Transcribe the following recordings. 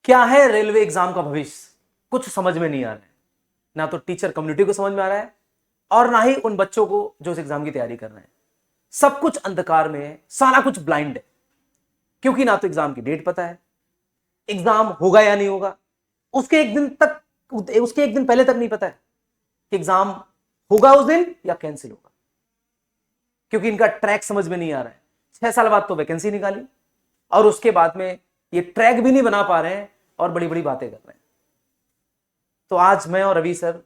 क्या है railway exam का भविष्य, कुछ समझ में नहीं आ रहा है। ना तो टीचर कम्युनिटी को समझ में आ रहा है और ना ही उन बच्चों को जो इस एग्जाम की तैयारी कर रहे हैं। सब कुछ अंधकार में है, सारा कुछ ब्लाइंड है, क्योंकि ना तो एग्जाम की डेट पता है, एग्जाम होगा या नहीं होगा उसके एक दिन पहले तक नहीं पता है कि एग्जाम होगा उस दिन या कैंसिल होगा, क्योंकि इनका ट्रैक समझ में नहीं आ रहा है। 6 साल बाद तो वैकेंसी निकाली और उसके बाद में ये ट्रैक भी नहीं बना पा रहे हैं और बड़ी बड़ी बातें कर रहे हैं। तो आज मैं और रवि सर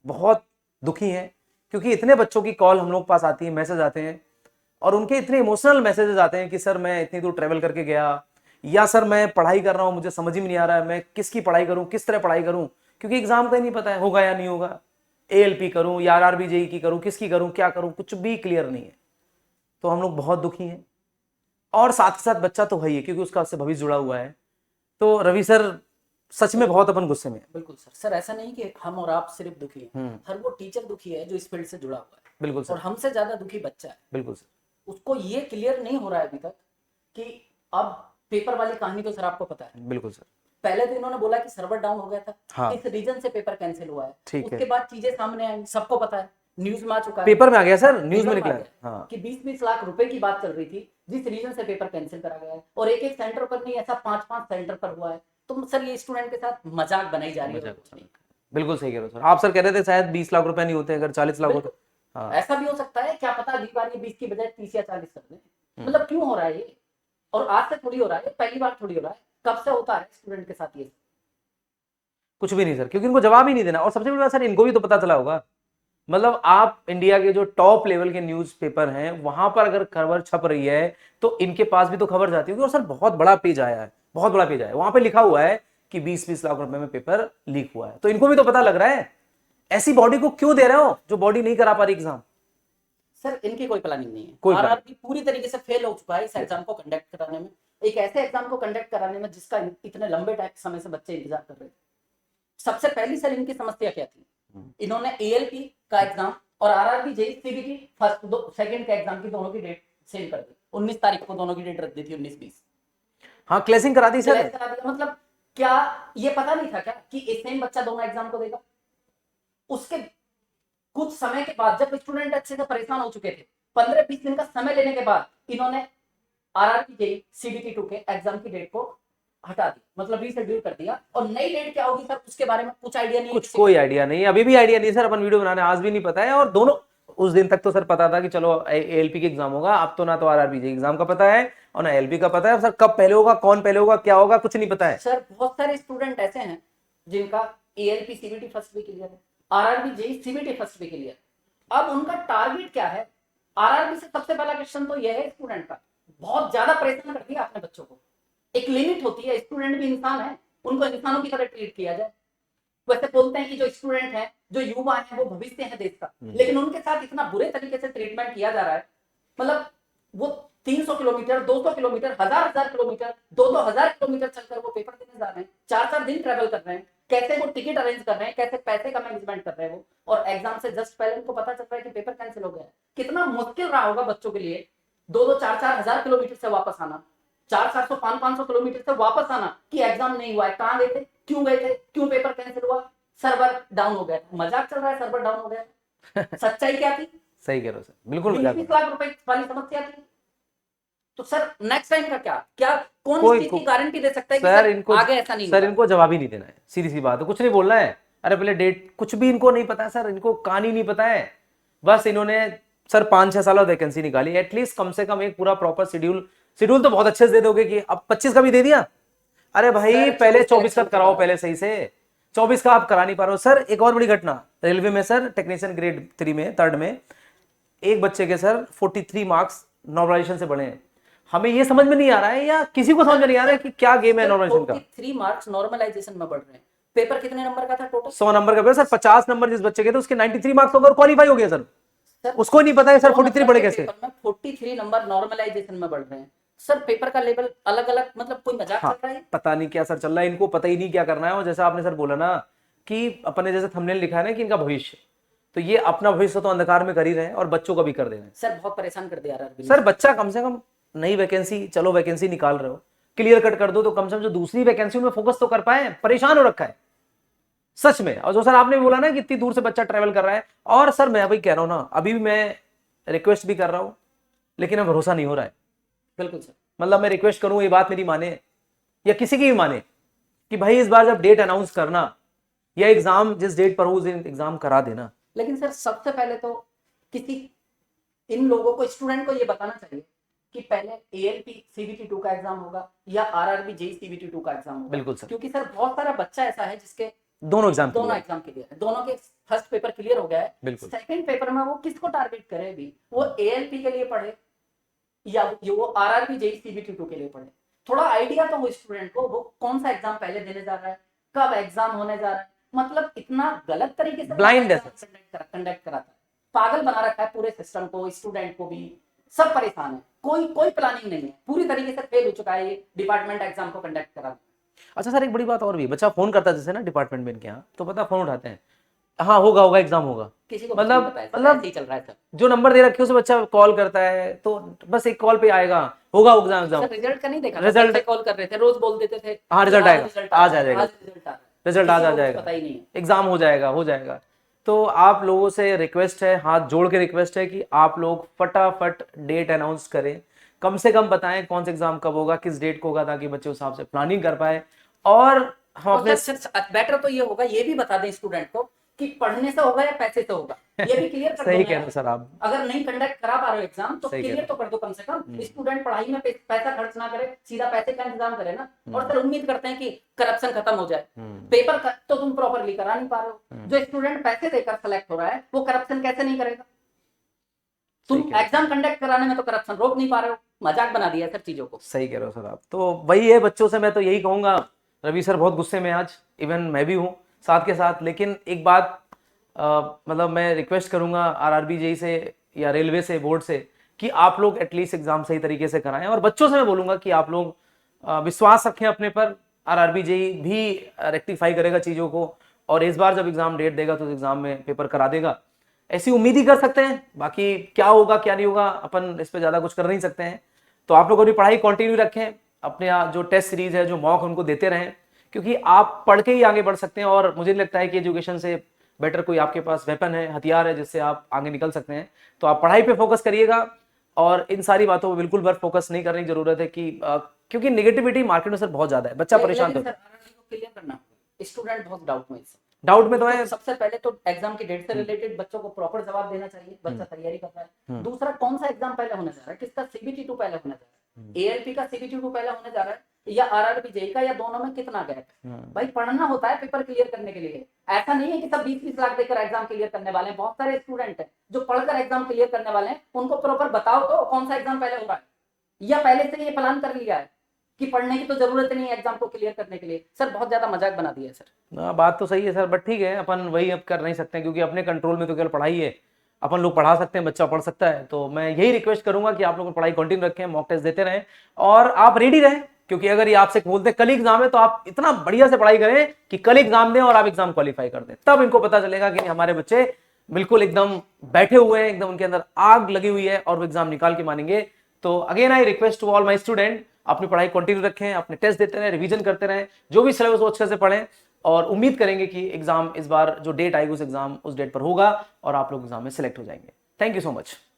बहुत दुखी हैं, क्योंकि इतने बच्चों की कॉल हम लोग के पास आती है, मैसेज आते हैं और उनके इतने इमोशनल मैसेजेस आते हैं कि सर मैं इतनी दूर ट्रेवल करके गया, या सर मैं पढ़ाई कर रहा हूं, मुझे समझ ही नहीं आ रहा है मैं किसकी पढ़ाई करूं, किस तरह पढ़ाई करूं, क्योंकि एग्जाम का ही नहीं पता है होगा या नहीं होगा। ALP करूं या RRB JEE की करूं, किसकी करूं, क्या करूं, कुछ भी क्लियर नहीं है। तो हम लोग बहुत दुखी हैं और साथ ही साथ बच्चा तो है ही है, क्योंकि उसका उससे भविष्य जुड़ा हुआ है। तो रवि सर सच में बहुत अपन गुस्से में है। बिल्कुल सर ऐसा नहीं कि हम और आप सिर्फ दुखी हैं, हर वो टीचर दुखी है जो इस फील्ड से जुड़ा हुआ है। बिल्कुल सर। और हमसे ज्यादा दुखी बच्चा है। बिल्कुल सर। उसको ये क्लियर नहीं हो रहा है अभी तक कि अब पेपर वाली कहानी तो सर आपको पता है। बिल्कुल सर। पहले तो इन्होंने बोला कि सर्वर डाउन हो गया था, हाँ। इस रीजन से पेपर कैंसिल हुआ है। ठीक है। उसके बाद चीजें सामने आई, सबको पता है, न्यूज में आ चुका है, पेपर में आ गया सर, न्यूज में पेपर निकला आ गया हाँ। कि 20-20 लाख रुपए की बात चल रही थी जिस रीजन से पेपर कैंसिल करा गया है। और एक एक सेंटर पर नहीं, ऐसा 5-5 सेंटर पर हुआ है। तो सर ये स्टूडेंट के साथ मजाक बनाई जा रही है। बिल्कुल सही कह रहे हो सर। आप सर कह रहे थे शायद 20 लाख रुपए नहीं होते, अगर 40 लाख होते। हाँ। ऐसा भी हो सकता है, क्या पता अगली बार ये 20 की बजाय 30 या 40 कर दें। मतलब क्यों हो रहा है ये? और आज से थोड़ी हो रहा है, पहली बार थोड़ी हो रहा है, कब से होता है स्टूडेंट के साथ ये? कुछ भी नहीं सर, क्योंकि इनको जवाब ही नहीं देना। और सबसे बड़ी बात सर, इनको भी तो पता चला होगा, मतलब आप इंडिया के जो टॉप लेवल के न्यूज़पेपर हैं वहां पर अगर खबर छप रही है तो इनके पास भी तो खबर जाती होगी। और सर बहुत बड़ा पेज आया है, बहुत बड़ा पेज आया है, वहां पे लिखा हुआ है कि 20-20 लाख रुपए में पेपर लीक हुआ है, तो इनको भी तो पता लग रहा है। ऐसी बॉडी को क्यों दे रहे हो जो बॉडी नहीं करा पा रही एग्जाम? सर इनकी कोई प्लानिंग नहीं है। कोई RRB पूरी तरीके से फेल हो चुका है इस एग्जाम को कंडक्ट कराने में, एक ऐसे एग्जाम को कंडक्ट कराने में जिसका इतने लंबे समय से बच्चे इंतजार कर रहे थे। सबसे पहली सर इनकी समस्या क्या थी? इन्होंने ALP का एग्जाम और RRB JEE CBT first second का एग्जाम की दोनों की डेट सेम कर दी। 19 तारीख को दोनों की डेट रख दी थी, 19-20। हाँ, क्लेसिंग करा दी सर। करा दिया। मतलब क्या ये पता नहीं था क्या कि सेम बच्चा दोनों एग्जाम को देगा? उसके कुछ समय के बाद जब स्टूडेंट अच्छे से परेशान हो चुके थे, 15-20 दिन का समय लेने के बाद इन्होंने RRB JEE CBT 2 के एग्जाम की डेट को हटा दी, मतलब रीशेड्यूल कर दिया। और नई डेट क्या होगी सर उसके बारे में कुछ आइडिया नहीं, कुछ कोई आइडिया नहीं, अभी भी आइडिया नहीं सर। अपन वीडियो बनाने आज भी नहीं पता है। और दोनों उस दिन तक तो सर पता था कि चलो ALP की एग्जाम होगा, अब तो ना तो RRB JEE एग्जाम का पता है और ना ALP का पता है। सर कब पहले होगा, कौन पहले होगा, क्या होगा, कुछ नहीं पता है सर। बहुत सारे स्टूडेंट ऐसे हैं जिनका ALP CBT फर्स्ट भी क्लियर है, RRB JEE CBT फर्स्ट भी क्लियर। अब उनका टारगेट क्या है? RRB से सबसे पहला क्वेश्चन तो यह है स्टूडेंट का, बहुत ज्यादा परेशान कर दिया आपने बच्चों को। एक लिमिट होती है, स्टूडेंट भी इंसान है, उनको इंसानों की तरह ट्रीट किया जाए। वैसे बोलते हैं कि जो स्टूडेंट है, जो युवा है, वो भविष्य है देश का, लेकिन उनके साथ इतना बुरे तरीके से ट्रीटमेंट किया जा रहा है। मतलब वो 300 किलोमीटर, 200 किलोमीटर, 1000 किलोमीटर, 2,000 किलोमीटर चलकर वो पेपर देने जा रहे हैं, 4-4 दिन ट्रेवल कर रहे हैं, कैसे वो टिकट अरेंज कर रहे हैं, कैसे पैसे का मैनेजमेंट कर रहे हैं वो। और एग्जाम से जस्ट पहले उनको पता चल रहा है कि पेपर कैंसिल हो गया। कितना मुश्किल रहा होगा बच्चों के लिए 2-2, 4-4 हजार किलोमीटर से वापस आना, 400-400, 500-500 किलोमीटर से वापस आना कि एग्जाम नहीं हुआ है। कहाँ गए थे, क्यों गए थे, क्यों पेपर कैंसिल हुआ? सर्वर डाउन हो गया। मजाक चल रहा है, सर्वर डाउन हो गया। सच्चाई क्या थी? सही कह रहे हो सर, बिल्कुल 20 लाख रुपए वाली समस्या थी। तो सर नेक्स्ट टाइम का क्या कौन इस चीज की गारंटी दे सकता है कि सर इनको आगे ऐसा नहीं सर होगा? इनको जवाब ही नहीं देना है, सीधी सी बात है, कुछ नहीं बोलना है। अरे पहले डेट कुछ भी इनको नहीं पता है सर, इनको कहानी नहीं पता है। बस इन्होंने सर 5-6 साल वैकेंसी निकाली, एटलीस्ट कम से कम एक पूरा प्रॉपर शेड्यूल तो बहुत अच्छे से दे दोगे कि अब 25 का भी दे दिया। अरे भाई पहले 24 का कराओ पहले सही से, 24 का आप करा नहीं पा रहे हो। सर एक और बड़ी घटना रेलवे में सर, टेक्नीशियन ग्रेड 3 में, थर्ड में, एक बच्चे के सर 43 मार्क्स नॉर्मलाइजेशन से बढ़े हैं। हमें ये समझ में नहीं आ रहा है या किसी को समझ में नहीं आ रहा है कि क्या गेम है नॉर्मलाइजेशन का। 43 मार्क्स नॉर्मलाइजेशन में बढ़ रहे हैं। पेपर कितने नंबर का था टोटल? 100 नंबर का पेपर सर, 50 नंबर जिस बच्चे के थे उसके 93 मार्क्स होकर क्वालिफाई हो गया सर। उसको नहीं पता है सर 43 बढ़े कैसे। 43 नंबर नॉर्मलाइजेशन में बढ़ रहे हैं सर। पेपर का लेवल अलग अलग, मतलब कोई मजाक चल रहा है? पता नहीं क्या सर चल रहा है, इनको पता ही नहीं क्या करना है। और जैसा आपने सर बोला ना कि अपने जैसे थंबनेल लिखा है ना कि इनका भविष्य, तो ये अपना भविष्य तो अंधकार में कर ही रहे हैं और बच्चों का भी कर दे रहे हैं सर। बहुत परेशान कर दिया सर। बच्चा कम से कम नई वैकेंसी, चलो वैकेंसी निकाल रहे हो, क्लियर कट कर दो तो कम से कम जो दूसरी वैकेंसी में फोकस तो कर पाए। परेशान हो रखा है सच में। और जो सर आपने बोला ना कि इतनी दूर से बच्चा ट्रेवल कर रहा है, और सर मैं अभी कह रहा हूं ना, अभी भी मैं रिक्वेस्ट भी कर रहा हूं लेकिन अब भरोसा नहीं हो रहा है। बिल्कुल सर। मतलब मैं रिक्वेस्ट करूं, ये बात मेरी माने या किसी की भी माने, कि भाई इस बार जब डेट अनाउंस करना या एग्जाम जिस डेट पर हो उस दिन एग्जाम करा देना। लेकिन सर सबसे पहले तो किसी इन लोगों को, स्टूडेंट को ये बताना चाहिए कि पहले ALP CBT 2 का एग्जाम होगा या RRB JEE CBT 2 का एग्जाम होगा। बिल्कुल सर। क्योंकि सर बहुत सारा बच्चा ऐसा है जिसके दोनों एग्जाम एग्जाम क्लियर है, दोनों के फर्स्ट पेपर क्लियर हो गया है। बिल्कुल। सेकंड पेपर में वो किसको टारगेट करे भी, वो ALP के लिए पढ़े या वो RRB JEE CBT 2 के लिए पढ़े। थोड़ा आइडिया तो हो स्टूडेंट को, वो कौन सा एग्जाम पहले देने जा रहा है, कब एग्जाम होने जा रहा है। मतलब इतना गलत तरीके से ब्लाइंड है कंडक्ट कराता है, पागल बना रखा है पूरे सिस्टम को, स्टूडेंट को भी, सब परेशान है। कोई प्लानिंग नहीं है, पूरी तरीके से फेल हो चुका है ये डिपार्टमेंट एग्जाम को कंडक्ट करा। अच्छा सर, एक बड़ी बात और भी, बच्चा फोन करता है जैसे ना डिपार्टमेंट में इनके यहाँ, तो पता फोन उठाते हैं, हाँ होगा एग्जाम होगा, किसी को मतलब चल रहा है सर। जो नंबर दे रखे उसे बच्चा कॉल करता है तो बस एक कॉल पे आएगा, होगा एग्जाम। रिजल्ट का नहीं देखा, रिजल्ट कॉल कर रहे थे, रोज बोल देते थे हाँ रिजल्ट आएगा, आज आ जाएगा, रिजल्ट आज आ जाएगा, पता ही नहीं है, एग्जाम हो जाएगा। तो आप लोगों से रिक्वेस्ट है, हाथ जोड़ के रिक्वेस्ट है कि आप लोग फटाफट डेट अनाउंस करें, कम से कम बताएं कौन सा एग्जाम कब होगा, किस डेट को होगा, ताकि बच्चे उस हिसाब से प्लानिंग कर पाए। और हम अपने बेटर तो ये होगा, ये भी बता दें स्टूडेंट को कि पढ़ने से होगा या पैसे से होगा, ये भी क्लियर कर सही कह रहे हो सर आप। अगर नहीं कंडक्ट करा पा रहे हो एग्जाम तो क्लियर तो कर दो कम से कम। स्टूडेंट पढ़ाई में पैसा खर्च ना करे, सीधा पैसे का इंतजाम करे ना। और सर उम्मीद करते हैं कि करप्शन खत्म हो जाए। पेपर तो तुम प्रॉपरली करा नहीं पा रहे हो, जो स्टूडेंट पैसे देकर सेलेक्ट हो रहा है वो करप्शन कैसे नहीं करेगा। तुम एग्जाम कंडक्ट कराने में तो करप्शन रोक नहीं पा रहे हो, मजाक बना दिया सर चीजों को। सही कह रहे हो सर आप। तो वही है, बच्चों से मैं तो यही कहूंगा, रवि सर बहुत गुस्से में आज, इवन मैं भी हूँ साथ के साथ, लेकिन एक बात मतलब मैं रिक्वेस्ट करूंगा RRB JEE से या रेलवे से, बोर्ड से, कि आप लोग एटलीस्ट एग्जाम सही तरीके से कराएं। और बच्चों से मैं बोलूंगा कि आप लोग विश्वास रखें अपने पर, RRB JEE भी रेक्टिफाई करेगा चीज़ों को, और इस बार जब एग्जाम डेट देगा तो एग्जाम में पेपर करा देगा, ऐसी उम्मीद ही कर सकते हैं। बाकी क्या होगा क्या नहीं होगा अपन इस पर ज़्यादा कुछ कर नहीं सकते हैं। तो आप लोग अपनी पढ़ाई कंटिन्यू रखें, अपने जो टेस्ट सीरीज है, जो मॉक, उनको देते रहें, क्योंकि आप पढ़ के ही आगे बढ़ सकते हैं। और मुझे लगता है कि एजुकेशन से बेटर कोई आपके पास वेपन है, हथियार है, जिससे आप आगे निकल सकते हैं। तो आप पढ़ाई पे फोकस करिएगा, और इन सारी बातों पे बिल्कुल वर्क फोकस नहीं करने की जरूरत है, कि क्योंकि नेगेटिविटी मार्केट में सर बहुत ज्यादा है, बच्चा परेशान तो क्लियर करना, स्टूडेंट बहुत डाउट में तो है। सबसे पहले तो एग्जाम की डेट से रिलेटेड बच्चों को प्रॉपर जवाब देना चाहिए, बच्चा तैयारी कर रहा है। दूसरा, कौन सा एग्जाम पहले होने जा रहा है, किसका CBT 2 पहले होने जा रहा है, ALP का CBT 2 पहले होने जा रहा है या RRB JEE का, या दोनों में कितना गैप है। भाई पढ़ना होता है पेपर क्लियर करने के लिए, ऐसा नहीं है कि सब 20-20 लाख देकर एग्जाम क्लियर करने वाले हैं। बहुत सारे स्टूडेंट हैं जो पढ़कर एग्जाम क्लियर करने वाले हैं, उनको प्रॉपर बताओ तो कौन सा एग्जाम पहले हो रहा है, या पहले से ये प्लान कर लिया है कि पढ़ने की तो जरूरत नहीं है एग्जाम को क्लियर करने के लिए। सर बहुत ज्यादा मजाक बना दिया है सर। बात तो सही है सर, बट ठीक है, अपन वही अब कर नहीं सकते हैं, क्योंकि अपने कंट्रोल में तो केवल पढ़ाई है, अपन लोग पढ़ा सकते हैं, बच्चा पढ़ सकता है। तो मैं यही रिक्वेस्ट करूंगा कि आप लोग पढ़ाई कंटिन्यू रखें, मॉक टेस्ट देते रहें, और आप रेडी रहें, क्योंकि अगर ये आपसे बोलते हैं कल एग्जाम है, तो आप इतना बढ़िया से पढ़ाई करें कि कल एग्जाम दें और आप एग्जाम क्वालिफाई कर दें। तब इनको पता चलेगा कि हमारे बच्चे बिल्कुल एकदम बैठे हुए हैं, एकदम उनके अंदर आग लगी हुई है, और वो एग्जाम निकाल के मानेंगे। तो again I request to all my student, अपनी पढ़ाई कंटिन्यू रखें, अपने टेस्ट देते रहें, रिवीजन करते रहें, जो भी सिलेबस वो अच्छे से पढ़ें, और उम्मीद करेंगे कि एग्जाम इस बार जो डेट आएगी उस एग्जाम उस डेट पर होगा और आप लोग एग्जाम में सिलेक्ट हो जाएंगे। Thank you so much.